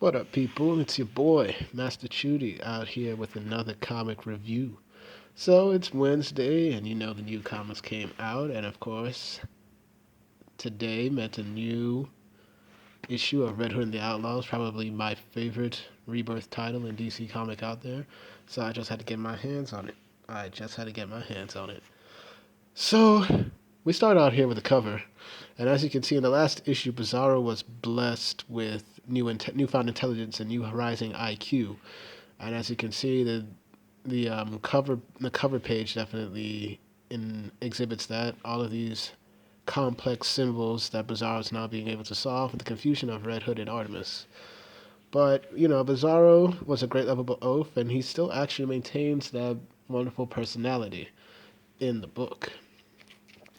What up, people? It's your boy, Master Chudy, out here with another comic review. So it's Wednesday, and you know the new comics came out, and of course, today meant a new issue of Red Hood and the Outlaws, probably my favorite rebirth title in DC comic out there. So I just had to get my hands on it. So we start out here with a cover, and as you can see in the last issue, Bizzaro was blessed with newfound intelligence and new rising IQ. And as you can see, the cover page definitely exhibits that all of these complex symbols that Bizarro is now being able to solve, and the confusion of Red Hood and Artemis. But Bizarro was a great lovable oaf, and he still actually maintains that wonderful personality in the book.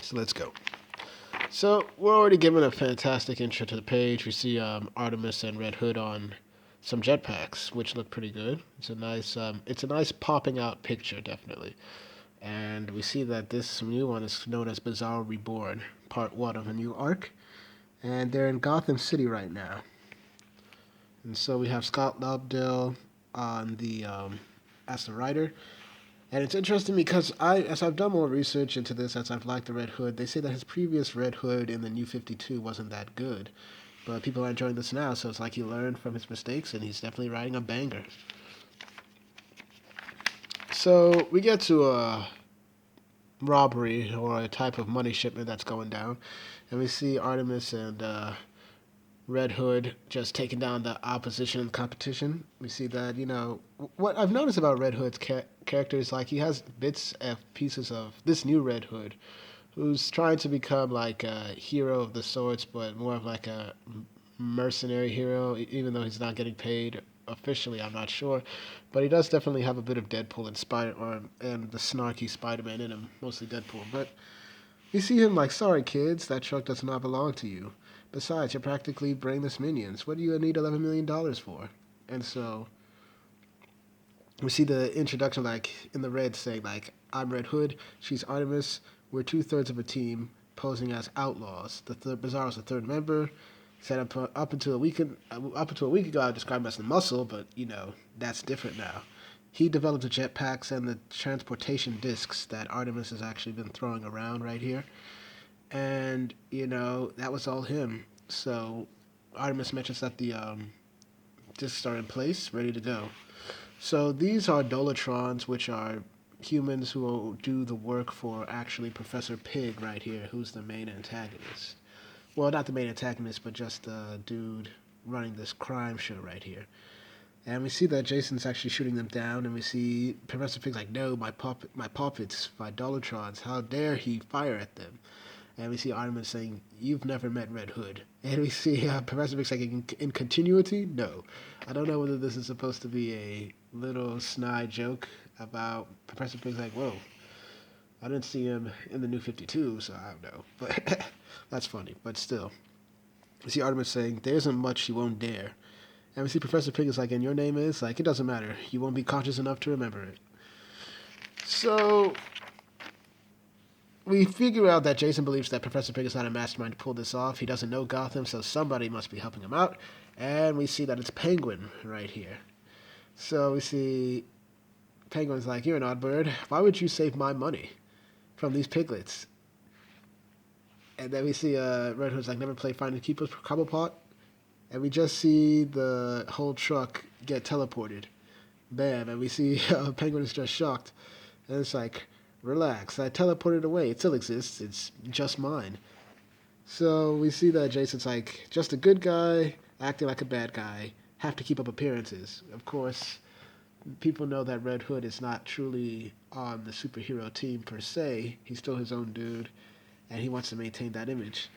So let's go. So we're already given a fantastic intro to the page. We see Artemis and Red Hood on some jetpacks, which look pretty good. It's a nice popping out picture, definitely. And we see that this new one is known as Bizzaro Reborn, part one of a new arc. And they're in Gotham City right now. And so we have Scott Lobdell on the as the writer. And it's interesting because as I've done more research into this, as I've liked the Red Hood, they say that his previous Red Hood in the New 52 wasn't that good. But people are enjoying this now, so it's like he learned from his mistakes, and he's definitely writing a banger. So we get to a robbery or a type of money shipment that's going down, and we see Artemis and Red Hood just taking down the opposition in the competition. We see that, what I've noticed about Red Hood's character is like he has bits and pieces of this new Red Hood who's trying to become like a hero of the sorts, but more of like a mercenary hero, even though he's not getting paid officially. I'm not sure, but he does definitely have a bit of Deadpool and the snarky Spider-Man in him, mostly Deadpool. But you see him like, sorry kids, that truck does not belong to you. Besides, you're practically brainless minions. What do you need $11 million for? And so we see the introduction, like in the red, saying like, "I'm Red Hood, she's Artemis. We're two-thirds of a team, posing as outlaws. Bizarro's the third member. Said up until a week ago, I described him as the muscle, but that's different now. He developed the jetpacks and the transportation discs that Artemis has actually been throwing around right here, and that was all him. So Artemis mentions that the discs are in place, ready to go. So these are Dolatrons, which are humans who will do the work for actually Professor Pyg right here, who's the main antagonist. Well, not the main antagonist, but just the dude running this crime show right here. And we see that Jason's actually shooting them down, and we see Professor Pyg's like, "No, my puppets, my Dolatrons, how dare he fire at them?" And we see Artemis saying, "You've never met Red Hood." And we see Professor Pyg's like, in continuity? No. I don't know whether this is supposed to be a little snide joke about Professor Pyg's like, "Whoa, I didn't see him in the New 52, so I don't know." But that's funny, but still. We see Artemis saying, "There isn't much she won't dare." And we see Professor Pyg is like, "And your name is?" Like, "It doesn't matter. You won't be conscious enough to remember it." So we figure out that Jason believes that Professor Pyg is not a mastermind to pull this off. He doesn't know Gotham, so somebody must be helping him out. And we see that it's Penguin right here. So we see Penguin's like, "You're an odd bird. Why would you save my money from these piglets?" And then we see Red Hood's like, "Never play Find and Keep with Cobblepot." And we just see the whole truck get teleported. Bam. And we see Penguin is just shocked. And it's like, "Relax, I teleported away. It still exists. It's just mine." So we see that Jason's like, just a good guy, acting like a bad guy, have to keep up appearances. Of course, people know that Red Hood is not truly on the superhero team per se. He's still his own dude, and he wants to maintain that image.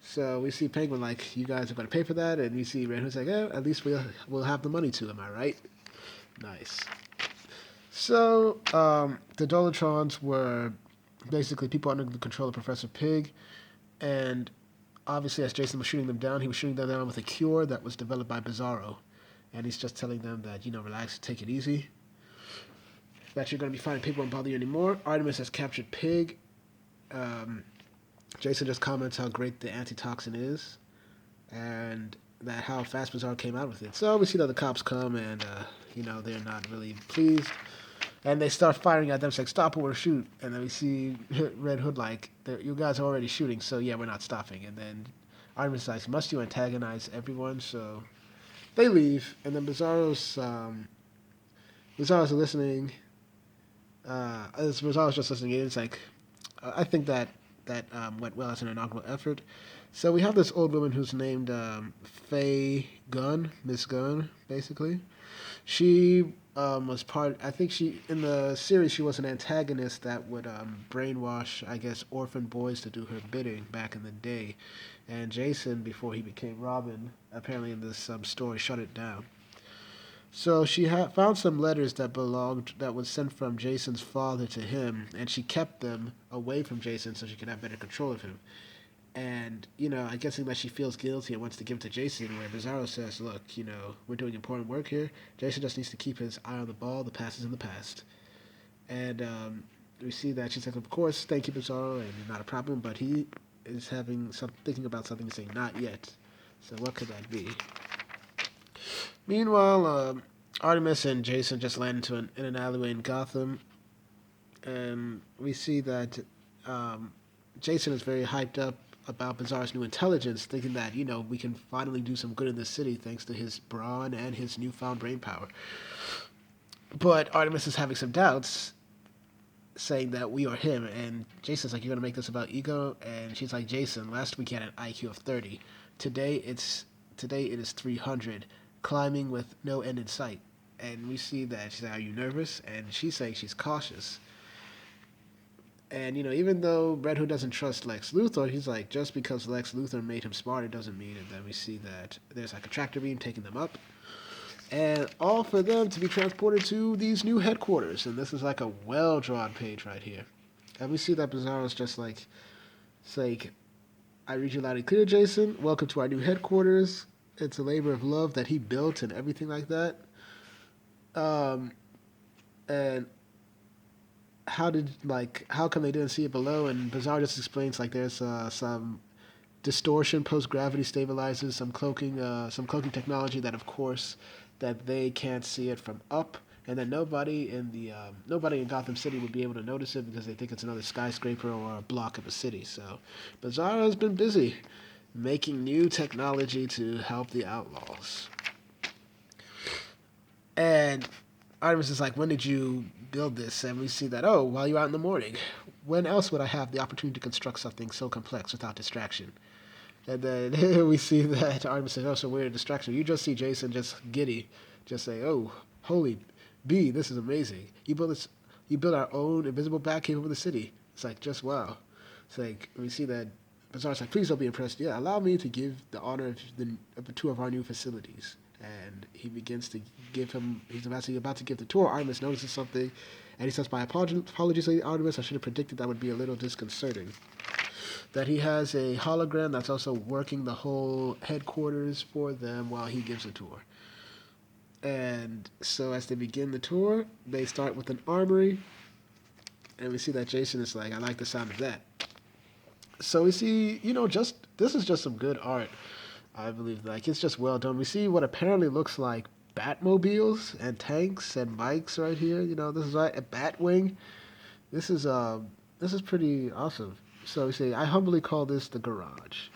So we see Penguin like, "You guys are going to pay for that," and we see Red Hood's like, "At least we'll have the money to. Am I right?" Nice. So the Dolatrons were basically people under the control of Professor Pyg, and obviously as Jason was shooting them down, he was shooting them down with a cure that was developed by Bizzaro, and he's just telling them that relax, take it easy, that you're going to be fine, people won't bother you anymore. Artemis has captured Pyg. Jason just comments how great the antitoxin is, and that how fast Bizzaro came out with it. So we see that the cops come and they're not really pleased, and they start firing at them. It's like, stop or shoot. And then we see Red Hood like, you guys are already shooting, so yeah, we're not stopping. And then Artemis is like, must you antagonize everyone? So they leave, and then Bizarro's listening. As Bizarro's just listening in, it's like, I think that went well as an inaugural effort. So we have this old woman who's named Faye Gunn, Miss Gunn, basically. She was part. I think she in the series she was an antagonist that would brainwash, I guess, orphan boys to do her bidding back in the day. And Jason, before he became Robin, apparently in this story, shut it down. So she found some letters that was sent from Jason's father to him, and she kept them away from Jason so she could have better control of him. And, I'm guessing that she feels guilty and wants to give it to Jason, where Bizzaro says, look, we're doing important work here. Jason just needs to keep his eye on the ball. The past is in the past. And we see that she's like, of course, thank you, Bizzaro, and not a problem, but he is thinking about something and saying, not yet. So what could that be? Meanwhile, Artemis and Jason just land in an alleyway in Gotham, and we see that Jason is very hyped up about Bizarro's new intelligence, thinking that, we can finally do some good in this city thanks to his brawn and his newfound brain power. But Artemis is having some doubts, saying that we are him, and Jason's like, you're going to make this about ego? And she's like, Jason, last week you had an IQ of 30. Today it is 300, climbing with no end in sight. And we see that she's like, are you nervous? And she's saying she's cautious. And, even though Red Hood doesn't trust Lex Luthor, he's like, just because Lex Luthor made him smarter doesn't mean. And then we see that there's like a tractor beam taking them up. And all for them to be transported to these new headquarters. And this is like a well-drawn page right here. And we see that Bizarro's just like, it's like, I read you loud and clear, Jason. Welcome to our new headquarters. It's a labor of love that he built and everything like that. And how come they didn't see it below? And Bizzaro just explains like there's some distortion, post-gravity stabilizers, some cloaking technology that, of course, that they can't see it from up, and then nobody in Gotham City would be able to notice it because they think it's another skyscraper or a block of a city. So Bizzaro has been busy making new technology to help the Outlaws. And Artemis is like, when did you build this? And we see that, while you're out in the morning. When else would I have the opportunity to construct something so complex without distraction? And then we see that Artemis says, oh, so we're a distraction. You just see Jason just giddy, just say, oh, holy B, this is amazing. You built our own invisible Batcave over the city. It's like, just wow. It's like, we see that Bizarro's like, please don't be impressed. Yeah, allow me to give the honor of two of our new facilities. And he begins to he's about to give the tour. Artemis notices something, and he says, my apologies, Lady Artemis, I should have predicted that would be a little disconcerting. That he has a hologram that's also working the whole headquarters for them while he gives a tour. And so as they begin the tour, they start with an armory, and we see that Jason is like, I like the sound of that. So we see, this is just some good art. I believe it's just well done. We see what apparently looks like Batmobiles and tanks and bikes right here. This is a Batwing. This is pretty awesome. So we say, I humbly call this the garage,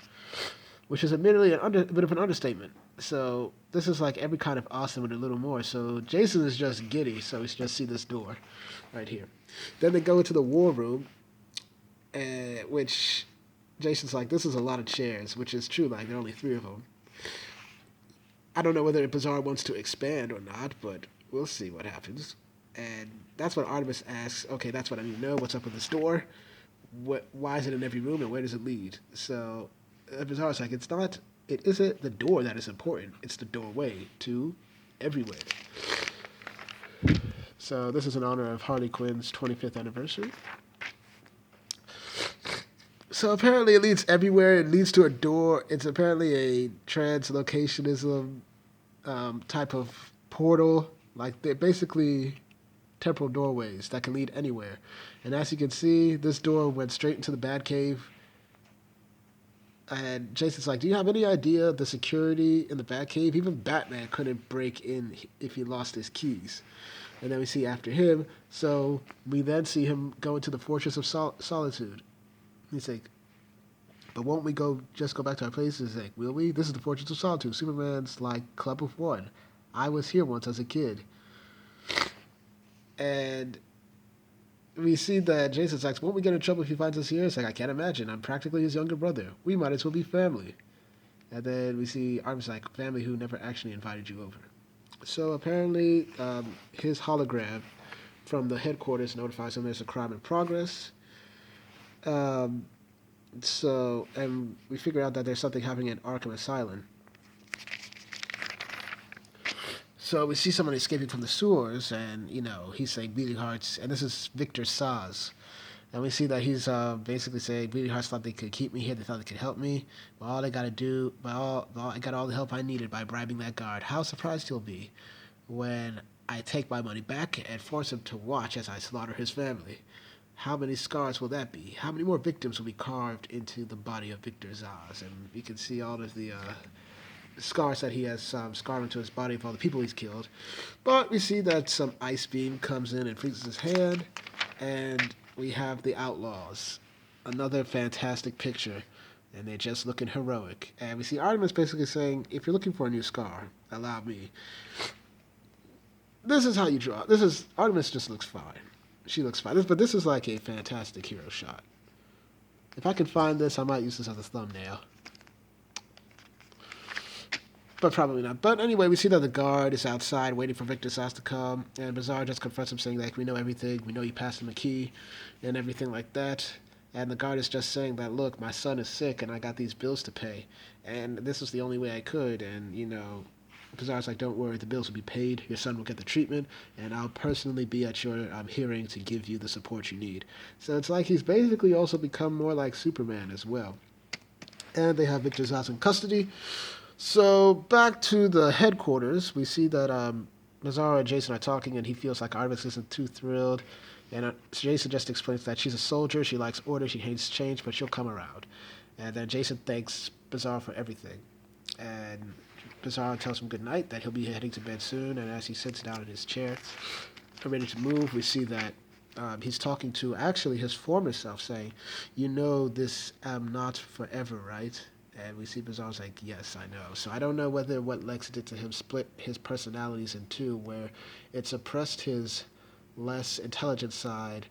which is admittedly a bit of an understatement. So this is like every kind of awesome and a little more. So Jason is just giddy. So we just see this door right here. Then they go into the war room, which Jason's like, this is a lot of chairs, which is true. Like, there are only 3 of them. I don't know whether Bizzaro wants to expand or not, but we'll see what happens. And that's what Artemis asks. Okay, that's what I need to know. What's up with this door? Why is it in every room, and where does it lead? So Bizzaro's like, it isn't the door that is important. It's the doorway to everywhere. So this is in honor of Harley Quinn's 25th anniversary. So apparently it leads everywhere. It leads to a door. It's apparently a translocationism type of portal. Like, they're basically temporal doorways that can lead anywhere. And as you can see, this door went straight into the Batcave. And Jason's like, do you have any idea the security in the Batcave? Even Batman couldn't break in if he lost his keys. And then we see after him, so we then see him go into the Fortress of Solitude. He's like, but won't we just go back to our places? He's like, will we? This is the Fortress of Solitude. Superman's like Club of One. I was here once as a kid. And we see that Jason's like, won't we get in trouble if he finds us here? It's like, I can't imagine. I'm practically his younger brother. We might as well be family. And then we see Arm's like, family who never actually invited you over. So apparently, his hologram from the headquarters notifies him there's a crime in progress. And we figure out that there's something happening in Arkham Asylum. So we see someone escaping from the sewers, and, he's saying Bleeding Hearts, and this is Victor Zsasz. And we see that he's basically saying Bleeding Hearts thought they could keep me here, they thought they could help me, but I got all the help I needed by bribing that guard. How surprised he'll be when I take my money back and force him to watch as I slaughter his family. How many scars will that be? How many more victims will be carved into the body of Victor Zsasz? And you can see all of the scars that he has scarred into his body of all the people he's killed. But we see that some ice beam comes in and freezes his hand, and we have the Outlaws. Another fantastic picture, and they're just looking heroic. And we see Artemis basically saying, if you're looking for a new scar, allow me. This is how you draw. Artemis just looks fine. She looks fine. But this is like a fantastic hero shot. If I can find this, I might use this as a thumbnail. But probably not. But anyway, we see that the guard is outside waiting for Victor Zsasz to come, and Bizzaro just confronts him saying, like, we know everything, we know you passed him a key, and everything like that. And the guard is just saying that, look, my son is sick, and I got these bills to pay, and this was the only way I could, and, Bizzaro's like, don't worry, the bills will be paid, your son will get the treatment, and I'll personally be at your hearing to give you the support you need. So it's like he's basically also become more like Superman as well. And they have Victor Zsasz in custody. So back to the headquarters, we see that Bizzaro and Jason are talking, and he feels like Artemis isn't too thrilled. And Jason just explains that she's a soldier, she likes order, she hates change, but she'll come around. And then Jason thanks Bizzaro for everything. And Bizzaro tells him good night, that he'll be heading to bed soon, and as he sits down in his chair, ready to move, we see that he's talking to actually his former self, saying, this am not forever, right? And we see Bizzaro's like, yes, I know. So I don't know whether what Lex did to him split his personalities in two, where it suppressed his less intelligent side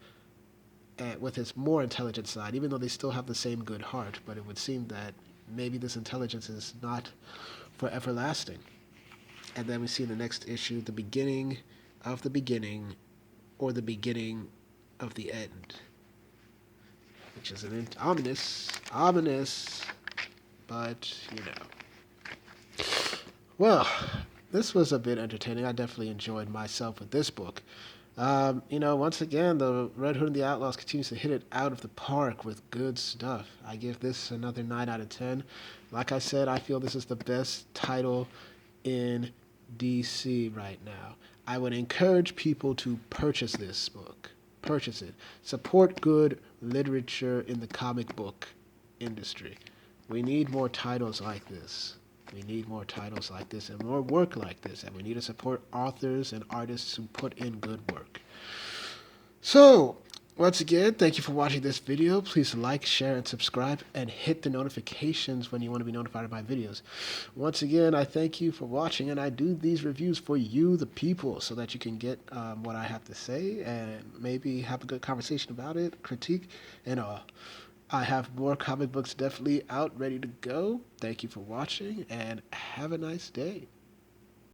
with his more intelligent side, even though they still have the same good heart. But it would seem that maybe this intelligence is not for everlasting. And then we see in the next issue the beginning of the beginning, or the beginning of the end, which is an ominous, but, Well, this was a bit entertaining. I definitely enjoyed myself with this book. Once again, the Red Hood and the Outlaws continues to hit it out of the park with good stuff. I give this another 9 out of 10. Like I said, I feel this is the best title in DC right now. I would encourage people to purchase this book. Purchase it. Support good literature in the comic book industry. We need more titles like this. We need more titles like this and more work like this. And we need to support authors and artists who put in good work. So, once again, thank you for watching this video. Please like, share, and subscribe, and hit the notifications when you want to be notified of my videos. Once again, I thank you for watching, and I do these reviews for you, the people, so that you can get what I have to say and maybe have a good conversation about it, critique, and all. I have more comic books definitely out, ready to go. Thank you for watching, and have a nice day.